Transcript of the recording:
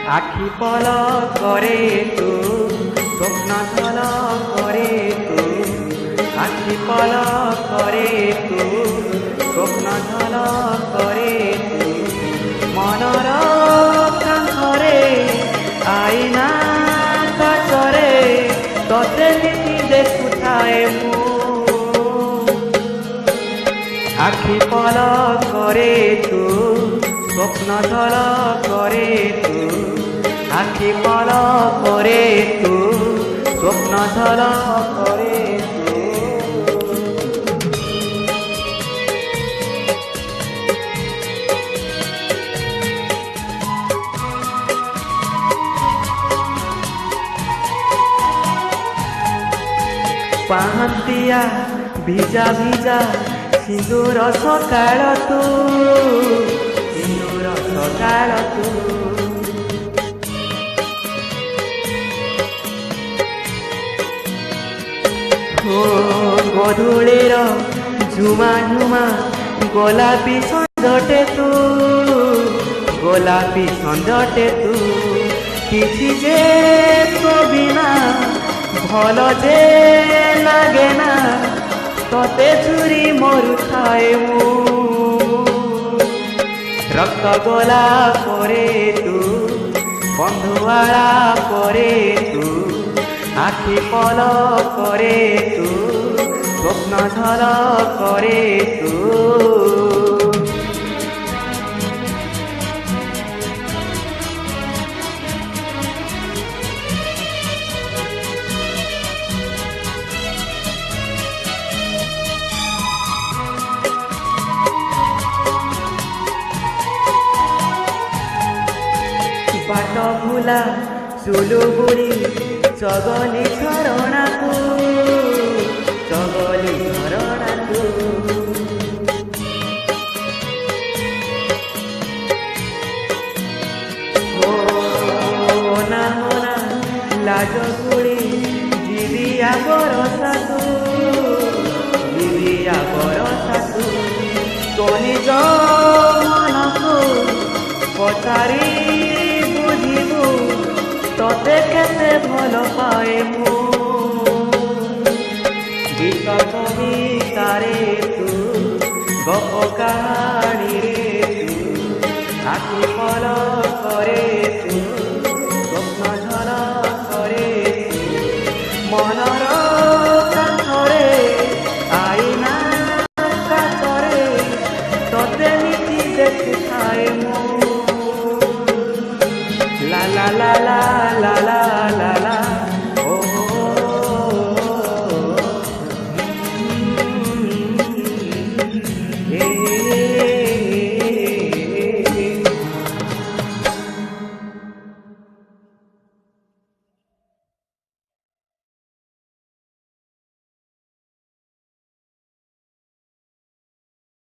আখি পল করে তু স্বপ্ন ঝল করে তু আখি পল করে তু স্বপ্ন ঝল করে তু মনর কাঁথরে আইনা কাচরে তোতে নীতি দেখুথায়ে মু আখি পল করে তু স্বপ্ন ঝল করে তু আখি পল করে তু স্বপ্ন ঝল করে তু পাহান্তিয়া ভিজা ভিজা সিঁদুর সকাଳ তু সিঁদুর সকাଳ তু গধূলির ঝুমা ঝুমা গোলাপি সঞ্জটে তু গোলাপি সঞ্জটে তু কিছু যে কবি না ভাল যে লাগে না তোতে ছুরি মরুথায়ে মু রক্ত গোলা করে তু বন্ধুয়ালা করে তু আখি পল করে তু স্বপ্ন ঝল করে তু बाट भूला चुलु बुड़ी चगली झरणा को चगली झरणा को होना होना लाज गुड़ी जीविया बरसा को जीविया बरसा को तो निज मन को पचारी তোতে কেতে ভাল পায়ে মু গীত কবিতারে তু গপ কাহানি রে তু আখি পল করে তু স্বপ্ন ঝল করে তু মনর কাঁথরে আইনা কাচরে তোতে নীতি দেখুথায়ে মু la la la la la la la